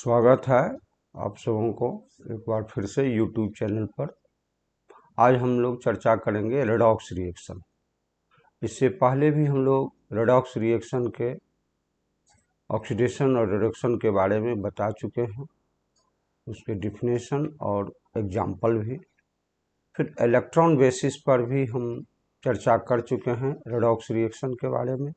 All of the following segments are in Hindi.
स्वागत है आप सबों को एक बार फिर से YouTube चैनल पर। आज हम लोग चर्चा करेंगे रेडॉक्स रिएक्शन। इससे पहले भी हम लोग रेडॉक्स रिएक्शन के ऑक्सीडेशन और रिडक्शन के बारे में बता चुके हैं, उसके डिफिनेशन और एग्जाम्पल भी। फिर इलेक्ट्रॉन बेसिस पर भी हम चर्चा कर चुके हैं रेडॉक्स रिएक्शन के बारे में।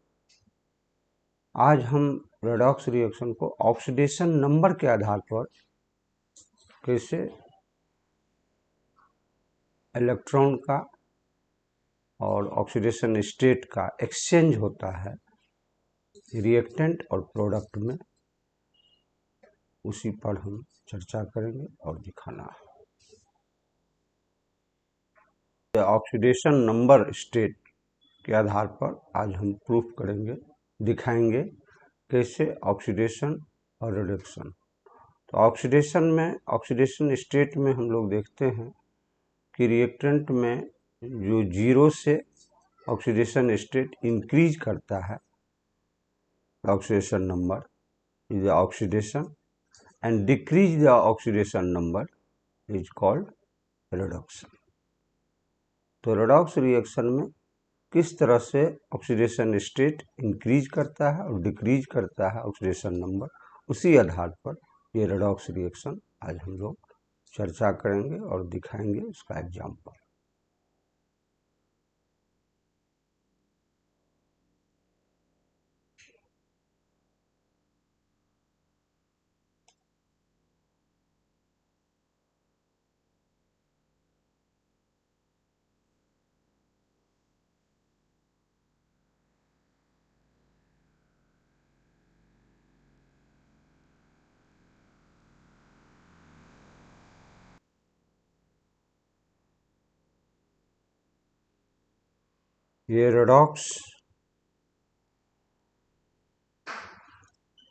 आज हम रेडॉक्स रिएक्शन को ऑक्सीडेशन नंबर के आधार पर कैसे इलेक्ट्रॉन का और ऑक्सीडेशन स्टेट का एक्सचेंज होता है रिएक्टेंट और प्रोडक्ट में, उसी पर हम चर्चा करेंगे और दिखाना है। ऑक्सीडेशन नंबर स्टेट के आधार पर आज हम प्रूफ करेंगे, दिखाएंगे कैसे ऑक्सीडेशन और रिडक्शन। तो ऑक्सीडेशन स्टेट में हम लोग देखते हैं कि रिएक्टेंट में जो जीरो से ऑक्सीडेशन स्टेट इंक्रीज करता है, oxidation number is the oxidation, and decrease the oxidation number is called reduction. तो redox रिएक्शन में किस तरह से ऑक्सीडेशन स्टेट इंक्रीज करता है और डिक्रीज करता है ऑक्सीडेशन नंबर, उसी आधार पर ये रेडॉक्स रिएक्शन आज हम लोग चर्चा करेंगे और दिखाएंगे उसका एग्जाम्पल। ये redox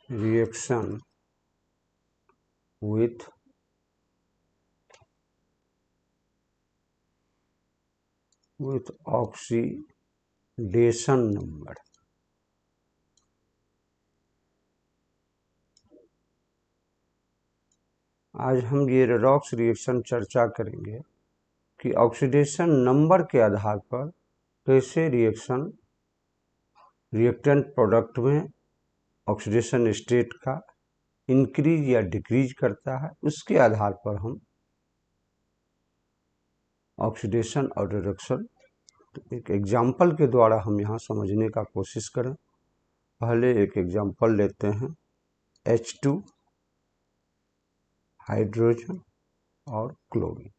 reaction with oxidation number. आज हम ये रेडॉक्स रिएक्शन चर्चा करेंगे कि ऑक्सीडेशन नंबर के आधार पर कैसे रिएक्टेंट प्रोडक्ट में ऑक्सीडेशन स्टेट का इंक्रीज या डिक्रीज करता है, उसके आधार पर हम ऑक्सीडेशन और रिडक्शन एक एग्जाम्पल के द्वारा हम यहाँ समझने का कोशिश करें। पहले एक एग्जाम्पल लेते हैं, H2 हाइड्रोजन और क्लोरीन।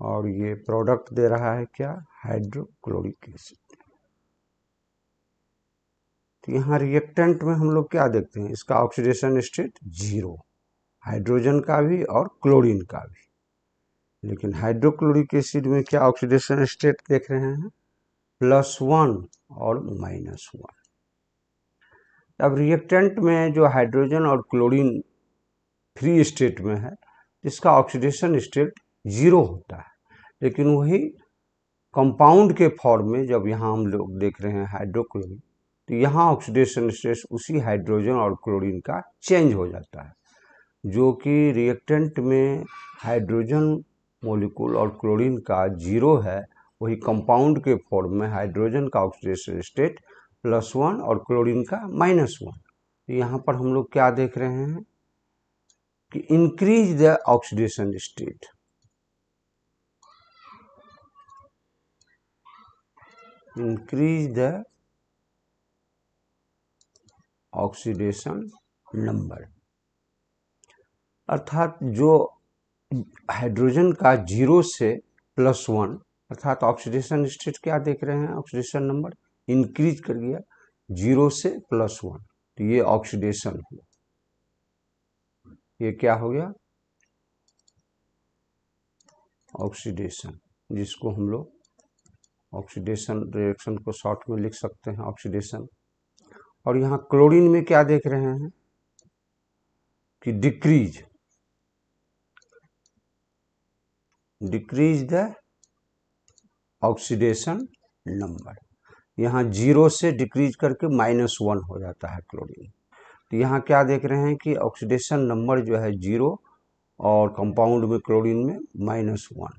और ये प्रोडक्ट दे रहा है क्या, हाइड्रोक्लोरिक एसिड। तो यहाँ रिएक्टेंट में हम लोग क्या देखते हैं, इसका ऑक्सीडेशन स्टेट जीरो, हाइड्रोजन का भी और क्लोरीन का भी। लेकिन हाइड्रोक्लोरिक एसिड में क्या ऑक्सीडेशन स्टेट देख रहे हैं, +1 और -1। अब रिएक्टेंट में जो हाइड्रोजन और क्लोरीन फ्री स्टेट में है, इसका ऑक्सीडेशन स्टेट जीरो होता है। लेकिन वही कंपाउंड के फॉर्म में जब यहाँ हम लोग देख रहे हैं हाइड्रोक्लोरीन, तो यहाँ ऑक्सीडेशन स्टेट उसी हाइड्रोजन और क्लोरीन का चेंज हो जाता है। जो कि रिएक्टेंट में हाइड्रोजन मॉलिक्यूल और क्लोरीन का जीरो है, वही कंपाउंड के फॉर्म में हाइड्रोजन का ऑक्सीडेशन स्टेट +1 और क्लोरीन का -1। यहाँ पर हम लोग क्या देख रहे हैं कि increase the oxidation state, increase the oxidation number. अर्थात जो हाइड्रोजन का जीरो से +1, अर्थात ऑक्सीडेशन स्टेट क्या देख रहे हैं, ऑक्सीडेशन नंबर इंक्रीज कर गया जीरो से +1, तो ये ऑक्सीडेशन हुआ। ये क्या हो गया, ऑक्सीडेशन, जिसको हम लोग ऑक्सीडेशन रिएक्शन को शॉर्ट में लिख सकते हैं ऑक्सीडेशन। और यहाँ क्लोरीन में क्या देख रहे हैं कि डिक्रीज द ऑक्सीडेशन नंबर। यहाँ 0 से डिक्रीज करके -1 हो जाता है क्लोरीन। तो यहाँ क्या देख रहे हैं कि ऑक्सीडेशन नंबर जो है 0 और कंपाउंड में क्लोरीन में -1।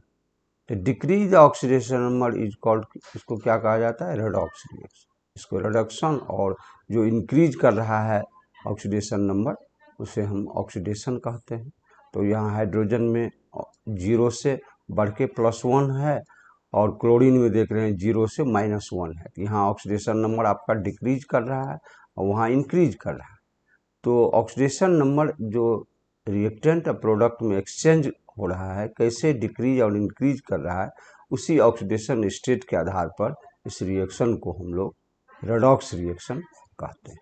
तो decrease oxidation number is called, इसको क्या कहा जाता है, रेडॉक्स रिएक्शन। इसको रिडक्शन, और जो इंक्रीज कर रहा है ऑक्सीडेशन नंबर उसे हम ऑक्सीडेशन कहते हैं। तो यहाँ हाइड्रोजन में 0 से बढ़ के +1 है और क्लोरीन में देख रहे हैं 0 से -1 है। यहाँ ऑक्सीडेशन नंबर आपका डिक्रीज कर रहा है और वहाँ इंक्रीज कर रहा है। तो ऑक्सीडेशन नंबर जो रिएक्टेंट और प्रोडक्ट में एक्सचेंज हो रहा है, कैसे डिक्रीज और इंक्रीज कर रहा है, उसी ऑक्सीडेशन स्टेट के आधार पर इस रिएक्शन को हम लोग रेडॉक्स रिएक्शन कहते हैं।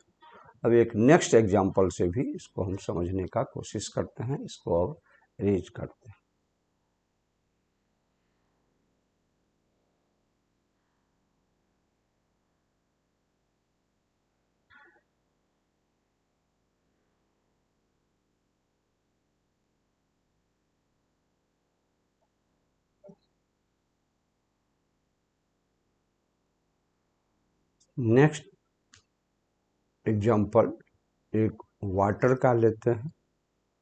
अब एक नेक्स्ट एग्जांपल से भी इसको हम समझने का कोशिश करते हैं, इसको अब अरेंज करते हैं। नेक्स्ट एग्जांपल एक वाटर का लेते हैं,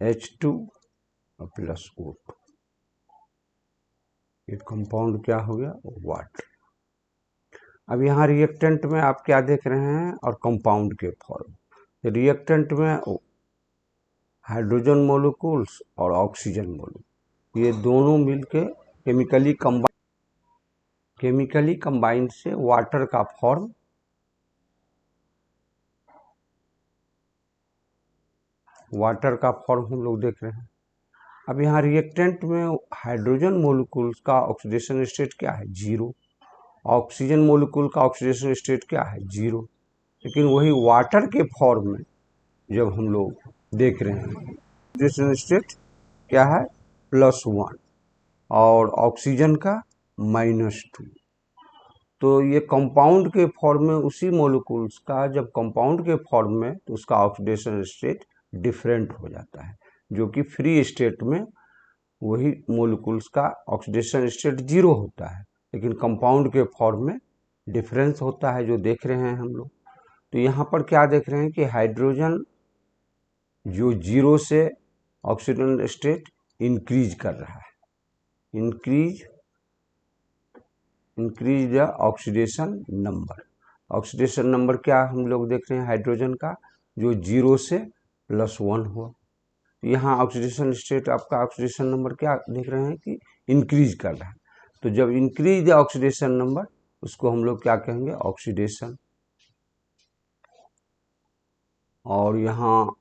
H2 + O2। ये कंपाउंड क्या हो गया, वाटर। अब यहाँ रिएक्टेंट में आप क्या देख रहे हैं, और कंपाउंड के फॉर्म। रिएक्टेंट में हाइड्रोजन मोलिक्यूल्स और ऑक्सीजन मोलिक्यूल, ये दोनों मिलके केमिकली कंबाइन से वाटर का फॉर्म, हम लोग देख रहे हैं। अब यहाँ रिएक्टेंट में हाइड्रोजन मोलिक्यूल्स का ऑक्सीडेशन स्टेट क्या है, 0। ऑक्सीजन मोलिक्यूल का ऑक्सीडेशन स्टेट क्या है, 0। लेकिन वही वाटर के फॉर्म में जब हम लोग देख रहे हैं, ऑक्सीडेशन स्टेट क्या है, +1 और ऑक्सीजन का -2। तो ये कंपाउंड के फॉर्म में उसी मोलिक्यूल्स का, जब कंपाउंड के फॉर्म में, तो उसका ऑक्सीडेशन स्टेट डिफरेंट हो जाता है, जो कि फ्री स्टेट में वही मोलिक्यूल्स का ऑक्सीडेशन स्टेट 0 होता है, लेकिन कंपाउंड के फॉर्म में डिफरेंस होता है, जो देख रहे हैं हम लोग। तो यहाँ पर क्या देख रहे हैं कि हाइड्रोजन जो 0 से ऑक्सीजन स्टेट इंक्रीज कर रहा है, increase the oxidation number. Oxidation number क्या हम लोग देख रहे हैं हाइड्रोजन का, जो 0 से +1 हुआ। यहाँ ऑक्सीडेशन स्टेट आपका, ऑक्सीडेशन नंबर क्या देख रहे हैं कि इंक्रीज कर रहा है। तो जब इंक्रीज द ऑक्सीडेशन नंबर, उसको हम लोग क्या कहेंगे, ऑक्सीडेशन। और यहाँ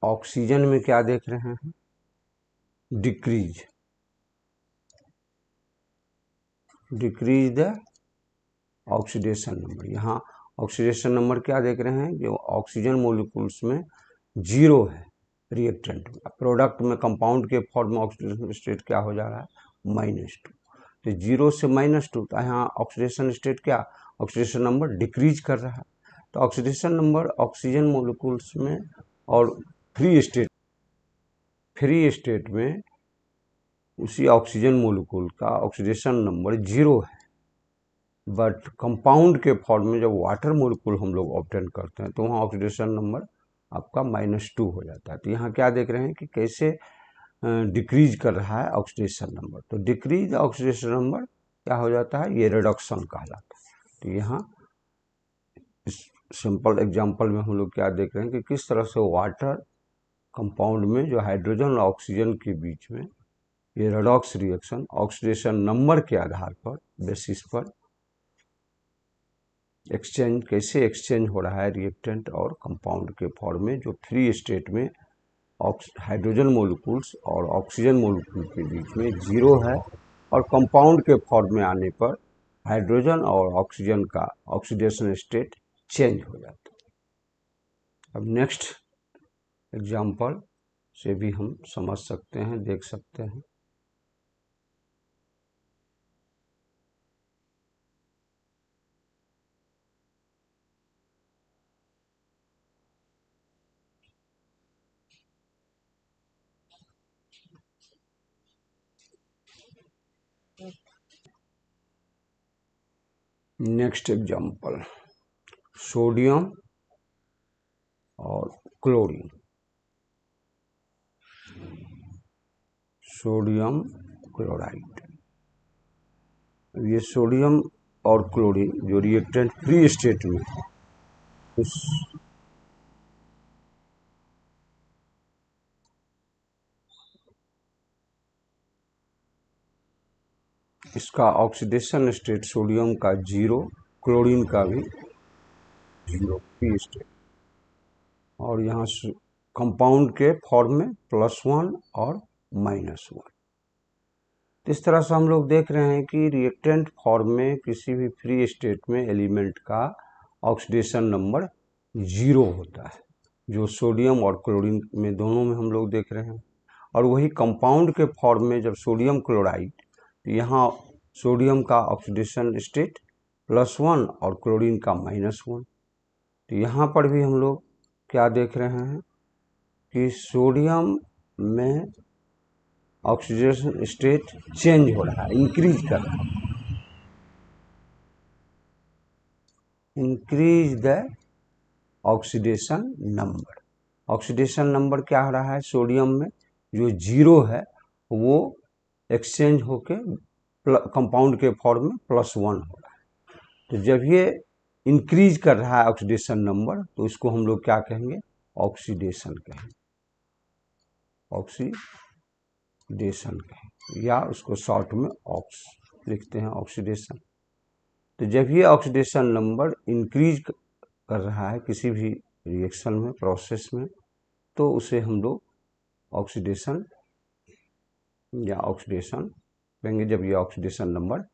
ऑक्सीजन में क्या देख रहे हैं, डिक्रीज द ऑक्सीडेशन नंबर। यहाँ ऑक्सीडेशन नंबर क्या देख रहे हैं, जो ऑक्सीजन मोलिक्यूल्स में 0 है रिएक्टेंट में, प्रोडक्ट में कंपाउंड के फॉर्म में ऑक्सीडेशन स्टेट क्या हो जा रहा है, -2। तो 0 से -2, तो यहाँ ऑक्सीडेशन स्टेट क्या, ऑक्सीडेशन नंबर डिक्रीज कर रहा है। तो ऑक्सीडेशन नंबर ऑक्सीजन मोलिक्यूल्स में और फ्री स्टेट में उसी ऑक्सीजन मोलिक्यूल का ऑक्सीडेशन नंबर 0 है, बट कंपाउंड के फॉर्म में जब वाटर मोलिक्यूल हम लोग ऑब्टेन करते हैं, तो वहाँ ऑक्सीडेशन नंबर आपका -2 हो जाता है। तो यहाँ क्या देख रहे हैं कि कैसे डिक्रीज कर रहा है ऑक्सीडेशन नंबर। तो डिक्रीज ऑक्सीडेशन नंबर क्या हो जाता है, ये रिडक्शन कहलाता है। तो यहाँ इस सिंपल एग्जांपल में हम लोग क्या देख रहे हैं कि किस तरह से वाटर कंपाउंड में जो हाइड्रोजन और ऑक्सीजन के बीच में ये रेडॉक्स रिएक्शन ऑक्सीडेशन नंबर के आधार पर, बेसिस पर एक्सचेंज, कैसे एक्सचेंज हो रहा है रिएक्टेंट और कंपाउंड के फॉर्म में, जो फ्री स्टेट में हाइड्रोजन मोलिक्यूल्स और ऑक्सीजन मोलिक्यूल के बीच में 0 है, और कंपाउंड के फॉर्म में आने पर हाइड्रोजन और ऑक्सीजन का ऑक्सीडेशन स्टेट चेंज हो जाता है। अब नेक्स्ट एग्जांपल से भी हम समझ सकते हैं, देख सकते हैं। नेक्स्ट एग्जाम्पल, सोडियम और क्लोरीन। सोडियम क्लोराइड, ये सोडियम और क्लोरीन जो रिएक्टेंट फ्री स्टेट में इसका ऑक्सीडेशन स्टेट सोडियम का 0, क्लोरीन का भी 0 फ्री स्टेट, और यहाँ कंपाउंड के फॉर्म में +1 और -1। इस तरह से हम लोग देख रहे हैं कि रिएक्टेंट फॉर्म में किसी भी फ्री स्टेट में एलिमेंट का ऑक्सीडेशन नंबर 0 होता है, जो सोडियम और क्लोरीन में दोनों में हम लोग देख रहे हैं। और वही कंपाउंड के फॉर्म में जब सोडियम क्लोराइड, तो यहाँ सोडियम का ऑक्सीडेशन स्टेट +1 और क्लोरीन का -1। तो यहाँ पर भी हम लोग क्या देख रहे हैं कि सोडियम में ऑक्सीडेशन स्टेट चेंज हो रहा है, इंक्रीज कर रहा है, increase the oxidation number. Oxidation number क्या हो रहा है, सोडियम में जो 0 है वो एक्सचेंज होके कंपाउंड के फॉर्म में +1 हो रहा है। तो जब ये इंक्रीज कर रहा है ऑक्सीडेशन नंबर, तो इसको हम लोग क्या कहेंगे, ऑक्सीडेशन कहेंगे, ऑक्सीडेशन कहेंगे, या उसको शॉर्ट में ऑक्स लिखते हैं, ऑक्सीडेशन। तो जब ये ऑक्सीडेशन नंबर इंक्रीज कर रहा है किसी भी रिएक्शन में, प्रोसेस में, तो उसे हम लोग ऑक्सीडेशन या ऑक्सीडेशन कहेंगे, जब ये ऑक्सीडेशन नंबर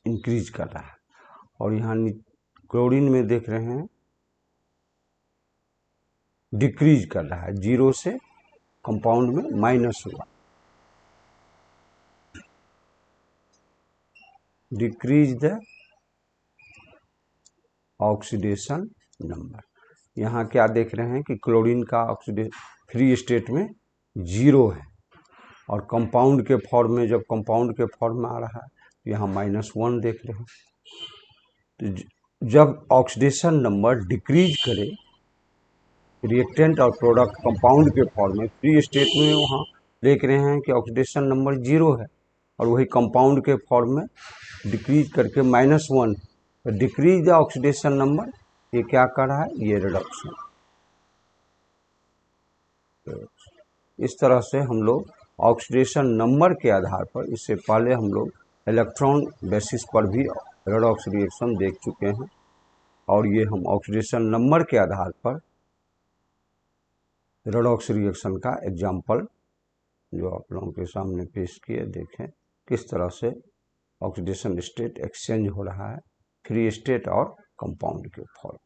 इंक्रीज कर रहा है। और यहाँ क्लोरीन में देख रहे हैं डिक्रीज कर रहा है, 0 से कंपाउंड में -1, डिक्रीज द ऑक्सीडेशन नंबर। यहाँ क्या देख रहे हैं कि क्लोरीन का ऑक्सीडेशन फ्री स्टेट में 0 है, और कंपाउंड के फॉर्म में, जब कंपाउंड के फॉर्म में आ रहा है, तो यहाँ -1 देख रहे हैं। तो जब ऑक्सीडेशन नंबर डिक्रीज करे रिएक्टेंट और प्रोडक्ट कंपाउंड के फॉर्म में, फ्री स्टेट में वहाँ देख रहे हैं कि ऑक्सीडेशन नंबर 0 है, और वही कंपाउंड के फॉर्म में डिक्रीज करके -1, तो डिक्रीज द ऑक्सीडेशन नंबर, ये क्या कर रहा है, ये रिडक्शन। इस तरह से हम लोग ऑक्सीडेशन नंबर के आधार पर, इससे पहले हम लोग इलेक्ट्रॉन बेसिस पर भी रेडॉक्स रिएक्शन देख चुके हैं, और ये हम ऑक्सीडेशन नंबर के आधार पर रेडॉक्स रिएक्शन का एग्जाम्पल जो आप लोगों के सामने पेश किए, देखें किस तरह से ऑक्सीडेशन स्टेट एक्सचेंज हो रहा है फ्री स्टेट और कंपाउंड के फॉर्म।